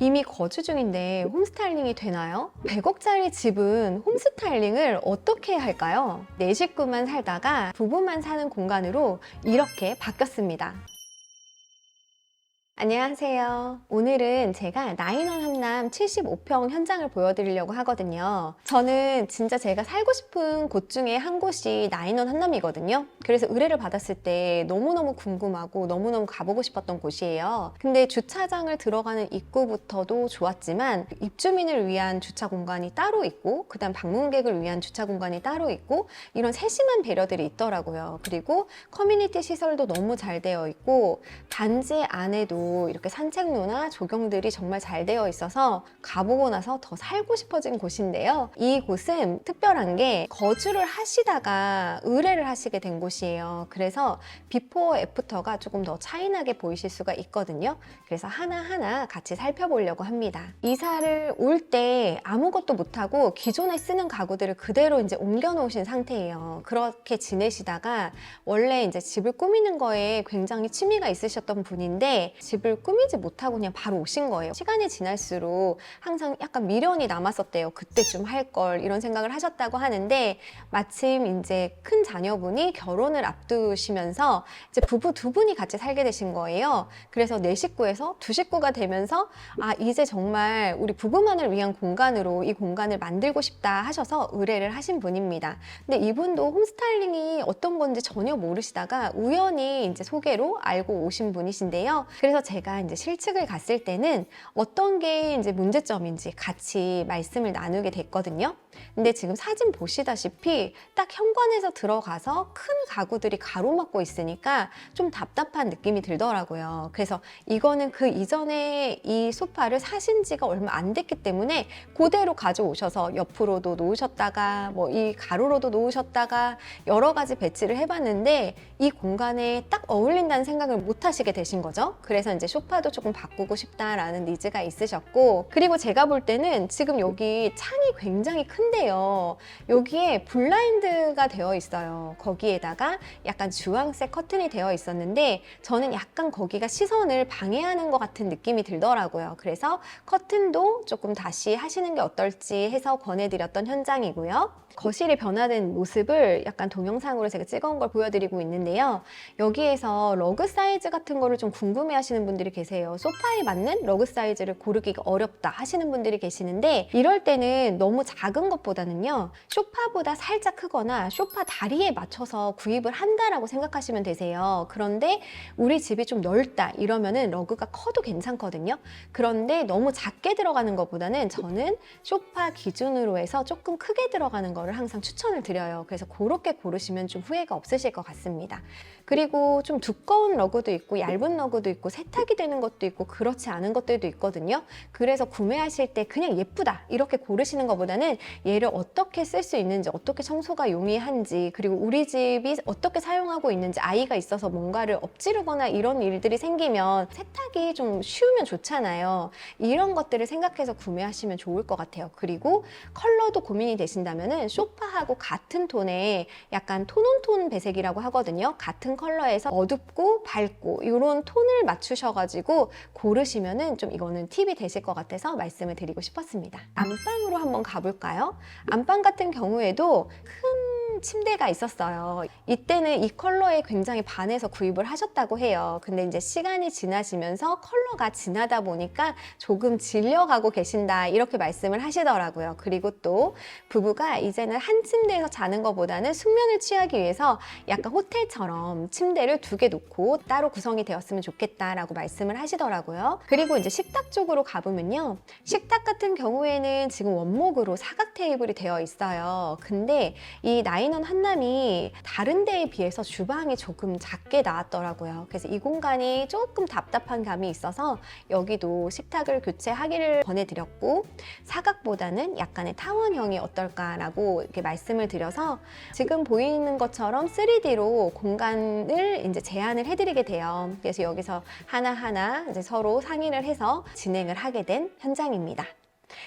이미 거주 중인데 홈스타일링이 되나요? 100억짜리 집은 홈스타일링을 어떻게 할까요? 네 식구만 살다가 부부만 사는 공간으로 이렇게 바뀌었습니다. 안녕하세요. 오늘은 제가 나인원 한남 75평 현장을 보여드리려고 하거든요. 저는 진짜 제가 살고 싶은 곳 중에 한 곳이 나인원 한남이거든요. 그래서 의뢰를 받았을 때 너무너무 궁금하고 너무너무 가보고 싶었던 곳이에요. 근데 주차장을 들어가는 입구부터도 좋았지만 입주민을 위한 주차 공간이 따로 있고 그다음 방문객을 위한 주차 공간이 따로 있고 이런 세심한 배려들이 있더라고요. 그리고 커뮤니티 시설도 너무 잘 되어 있고 단지 안에도 이렇게 산책로나 조경들이 정말 잘 되어 있어서 가보고 나서 더 살고 싶어진 곳인데요. 이 곳은 특별한 게 거주를 하시다가 의뢰를 하시게 된 곳이에요. 그래서 비포 애프터가 조금 더 차이나게 보이실 수가 있거든요. 그래서 하나하나 같이 살펴보려고 합니다. 이사를 올 때 아무것도 못하고 기존에 쓰는 가구들을 그대로 이제 옮겨 놓으신 상태예요. 그렇게 지내시다가 원래 이제 집을 꾸미는 거에 굉장히 취미가 있으셨던 분인데 집을 꾸미지 못하고 그냥 바로 오신 거예요. 시간이 지날수록 항상 약간 미련이 남았었대요. 그때 좀 할 걸 이런 생각을 하셨다고 하는데 마침 이제 큰 자녀분이 결혼을 앞두시면서 이제 부부 두 분이 같이 살게 되신 거예요. 그래서 네 식구에서 두 식구가 되면서 이제 정말 우리 부부만을 위한 공간으로 이 공간을 만들고 싶다 하셔서 의뢰를 하신 분입니다. 근데 이분도 홈스타일링이 어떤 건지 전혀 모르시다가 우연히 이제 소개로 알고 오신 분이신데요. 그래서 제가 이제 실측을 갔을 때는 어떤 게 이제 문제점인지 같이 말씀을 나누게 됐거든요. 근데 지금 사진 보시다시피 딱 현관에서 들어가서 큰 가구들이 가로막고 있으니까 좀 답답한 느낌이 들더라고요. 그래서 이거는 그 이전에 이 소파를 사신 지가 얼마 안 됐기 때문에 그대로 가져오셔서 옆으로도 놓으셨다가 뭐 이 가로로도 놓으셨다가 여러 가지 배치를 해봤는데 이 공간에 딱 어울린다는 생각을 못 하시게 되신 거죠. 그래서 이제 소파도 조금 바꾸고 싶다라는 니즈가 있으셨고, 그리고 제가 볼 때는 지금 여기 창이 굉장히 큰데요. 여기에 블라인드가 되어 있어요. 거기에다가 약간 주황색 커튼이 되어 있었는데 저는 약간 거기가 시선을 방해하는 것 같은 느낌이 들더라고요. 그래서 커튼도 조금 다시 하시는 게 어떨지 해서 권해드렸던 현장이고요. 거실이 변화된 모습을 약간 동영상으로 제가 찍어온 걸 보여드리고 있는데요. 여기에서 러그 사이즈 같은 거를 좀 궁금해 하시는 분들이 계세요. 소파에 맞는 러그 사이즈를 고르기가 어렵다 하시는 분들이 계시는데 이럴 때는 너무 작은 것보다는요, 소파보다 살짝 크거나 소파 다리에 맞춰서 구입을 한다라고 생각하시면 되세요. 그런데 우리 집이 좀 넓다 이러면은 러그가 커도 괜찮거든요. 그런데 너무 작게 들어가는 것보다는 저는 소파 기준으로 해서 조금 크게 들어가는 거를 항상 추천을 드려요. 그래서 그렇게 고르시면 좀 후회가 없으실 것 같습니다. 그리고 좀 두꺼운 러그도 있고 얇은 러그도 있고 세탁이 되는 것도 있고 그렇지 않은 것들도 있거든요. 그래서 구매하실 때 그냥 예쁘다 이렇게 고르시는 것보다는 얘를 어떻게 쓸 수 있는지, 어떻게 청소가 용이한지, 그리고 우리 집이 어떻게 사용하고 있는지, 아이가 있어서 뭔가를 엎지르거나 이런 일들이 생기면 세탁이 좀 쉬우면 좋잖아요. 이런 것들을 생각해서 구매하시면 좋을 것 같아요. 그리고 컬러도 고민이 되신다면은 소파하고 같은 톤의 약간 톤온톤 배색이라고 하거든요. 같은 컬러에서 어둡고 밝고 이런 톤을 맞추셔가지고 고르시면은 좀 이거는 팁이 되실 것 같아서 말씀을 드리고 싶었습니다. 안방으로 한번 가볼까요? 안방 같은 경우에도 큰 침대가 있었어요. 이때는 이 컬러에 굉장히 반해서 구입을 하셨다고 해요. 근데 이제 시간이 지나시면서 컬러가 진하다 보니까 조금 질려가고 계신다 이렇게 말씀을 하시더라고요. 그리고 또 부부가 이제는 한 침대에서 자는 것보다는 숙면을 취하기 위해서 약간 호텔처럼 침대를 두 개 놓고 따로 구성이 되었으면 좋겠다라고 말씀을 하시더라고요. 그리고 이제 식탁 쪽으로 가보면요, 식탁 같은 경우에는 지금 원목으로 사각 테이블이 되어 있어요. 근데 이 나인원 한남이 다른 데에 비해서 주방이 조금 작게 나왔더라고요. 그래서 이 공간이 조금 답답한 감이 있어서 여기도 식탁을 교체하기를 권해드렸고, 사각보다는 약간의 타원형이 어떨까라고 이렇게 말씀을 드려서 지금 보이는 것처럼 3D로 공간을 이제 제안을 해드리게 돼요. 그래서 여기서 하나하나 이제 서로 상의를 해서 진행을 하게 된 현장입니다.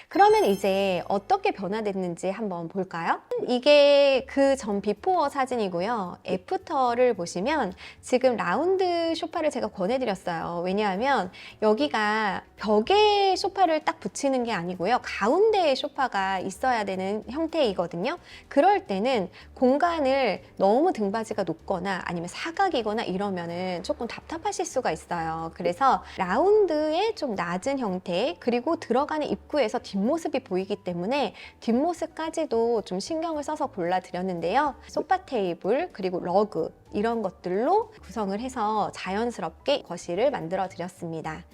그러면 이제 어떻게 변화됐는지 한번 볼까요? 이게 그 전 비포어 사진이고요. 애프터를 보시면 지금 라운드 소파를 제가 권해드렸어요. 왜냐하면 여기가 벽에 소파를 딱 붙이는 게 아니고요. 가운데에 소파가 있어야 되는 형태이거든요. 그럴 때는 공간을 너무 등받이가 높거나 아니면 사각이거나 이러면은 조금 답답하실 수가 있어요. 그래서 라운드의 좀 낮은 형태, 그리고 들어가는 입구에서 뒷모습이 보이기 때문에 뒷모습까지도 좀 신경을 써서 골라드렸는데요. 소파 테이블, 그리고 러그 이런 것들로 구성을 해서 자연스럽게 거실을 만들어 드렸습니다.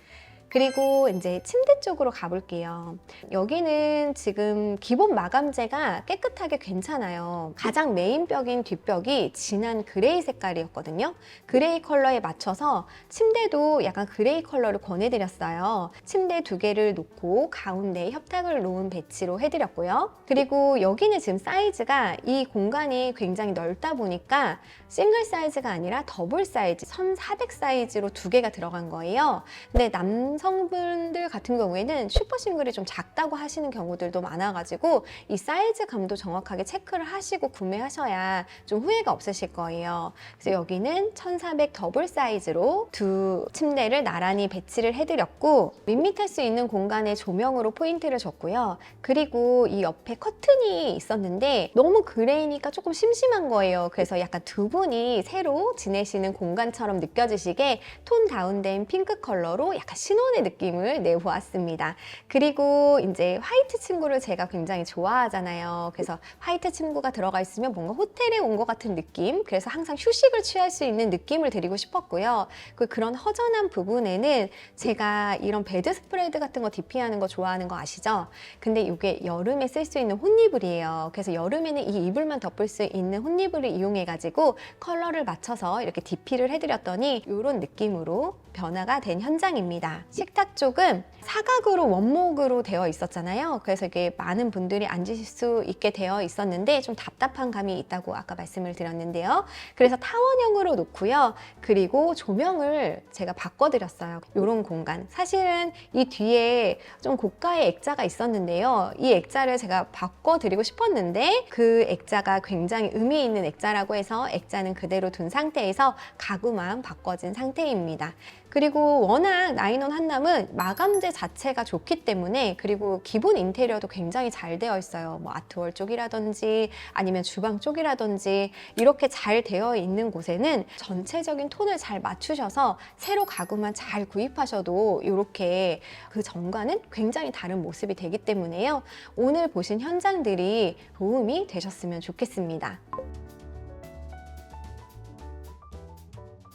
그리고 이제 침대 쪽으로 가볼게요. 여기는 지금 기본 마감재가 깨끗하게 괜찮아요. 가장 메인 벽인 뒷벽이 진한 그레이 색깔이었거든요. 그레이 컬러에 맞춰서 침대도 약간 그레이 컬러를 권해드렸어요. 침대 2개를 놓고 가운데에 협탁을 놓은 배치로 해드렸고요. 그리고 여기는 지금 사이즈가 이 공간이 굉장히 넓다 보니까 싱글 사이즈가 아니라 더블 사이즈, 1400 사이즈로 2개가 들어간 거예요. 근데 남성분들 같은 경우에는 슈퍼 싱글이 좀 작다고 하시는 경우들도 많아가지고 이 사이즈 감도 정확하게 체크를 하시고 구매하셔야 좀 후회가 없으실 거예요. 그래서 여기는 1400 더블 사이즈로 2 침대를 나란히 배치를 해드렸고, 밋밋할 수 있는 공간에 조명으로 포인트를 줬고요. 그리고 이 옆에 커튼이 있었는데 너무 그레이니까 조금 심심한 거예요. 그래서 약간 두 분이 새로 지내시는 공간처럼 느껴지시게 톤 다운된 핑크 컬러로 약간 신혼의 느낌을 내보았습니다. 그리고 이제 화이트 침구를 제가 굉장히 좋아하잖아요. 그래서 화이트 침구가 들어가 있으면 뭔가 호텔에 온 것 같은 느낌, 그래서 항상 휴식을 취할 수 있는 느낌을 드리고 싶었고요. 그런 허전한 부분에는 제가 이런 베드 스프레드 같은 거 DP하는 거 좋아하는 거 아시죠? 근데 이게 여름에 쓸 수 있는 혼이불이에요. 그래서 여름에는 이 이불만 덮을 수 있는 혼이불을 이용해가지고 컬러를 맞춰서 이렇게 DP를 해드렸더니 이런 느낌으로 변화가 된 현장입니다. 식탁 쪽은 사각으로 원목으로 되어 있었잖아요. 그래서 이게 많은 분들이 앉으실 수 있게 되어 있었는데 좀 답답한 감이 있다고 아까 말씀을 드렸는데요. 그래서 타원형으로 놓고요. 그리고 조명을 제가 바꿔드렸어요. 이런 공간. 사실은 이 뒤에 좀 고가의 액자가 있었는데요. 이 액자를 제가 바꿔드리고 싶었는데 그 액자가 굉장히 의미 있는 액자라고 해서 액자는 그대로 둔 상태에서 가구만 바꿔진 상태입니다. 그리고 워낙 나인원 한남은 마감재 자체가 좋기 때문에, 그리고 기본 인테리어도 굉장히 잘 되어 있어요. 뭐 아트월 쪽이라든지 아니면 주방 쪽이라든지 이렇게 잘 되어 있는 곳에는 전체적인 톤을 잘 맞추셔서 새로 가구만 잘 구입하셔도 이렇게 그 전과는 굉장히 다른 모습이 되기 때문에요. 오늘 보신 현장들이 도움이 되셨으면 좋겠습니다.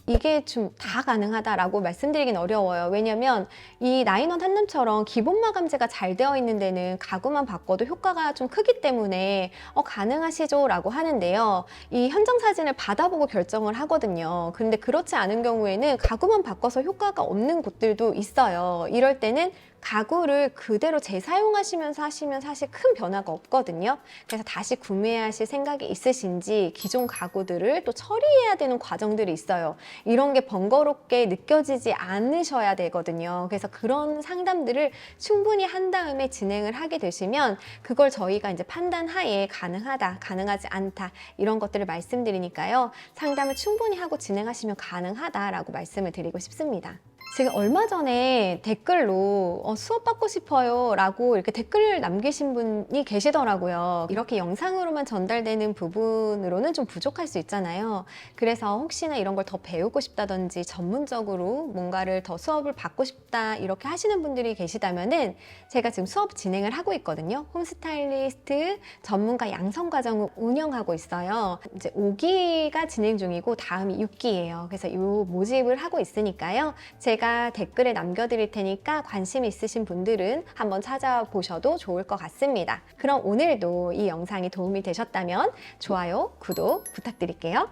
이게 좀 다 가능하다라고 말씀드리긴 어려워요. 왜냐면 이 나인원 한남처럼 기본 마감재가 잘 되어 있는 데는 가구만 바꿔도 효과가 좀 크기 때문에 가능하시죠? 라고 하는데요. 이 현장 사진을 받아보고 결정을 하거든요. 근데 그렇지 않은 경우에는 가구만 바꿔서 효과가 없는 곳들도 있어요. 이럴 때는 가구를 그대로 재사용하시면서 하시면 사실 큰 변화가 없거든요. 그래서 다시 구매하실 생각이 있으신지 기존 가구들을 또 처리해야 되는 과정들이 있어요. 이런 게 번거롭게 느껴지지 않으셔야 되거든요. 그래서 그런 상담들을 충분히 한 다음에 진행을 하게 되시면 그걸 저희가 이제 판단하에 가능하다, 가능하지 않다 이런 것들을 말씀드리니까요. 상담을 충분히 하고 진행하시면 가능하다라고 말씀을 드리고 싶습니다. 지금 얼마 전에 댓글로 수업 받고 싶어요 라고 이렇게 댓글을 남기신 분이 계시더라고요. 이렇게 영상으로만 전달되는 부분으로는 좀 부족할 수 있잖아요. 그래서 혹시나 이런 걸 더 배우고 싶다든지 전문적으로 뭔가를 더 수업을 받고 싶다 이렇게 하시는 분들이 계시다면은 제가 지금 수업 진행을 하고 있거든요. 홈스타일리스트 전문가 양성 과정을 운영하고 있어요. 이제 5기가 진행 중이고 다음이 6기예요. 그래서 이 모집을 하고 있으니까요. 제가 댓글에 남겨드릴 테니까 관심 있으신 분들은 한번 찾아보셔도 좋을 것 같습니다. 그럼 오늘도 이 영상이 도움이 되셨다면 좋아요, 구독 부탁드릴게요.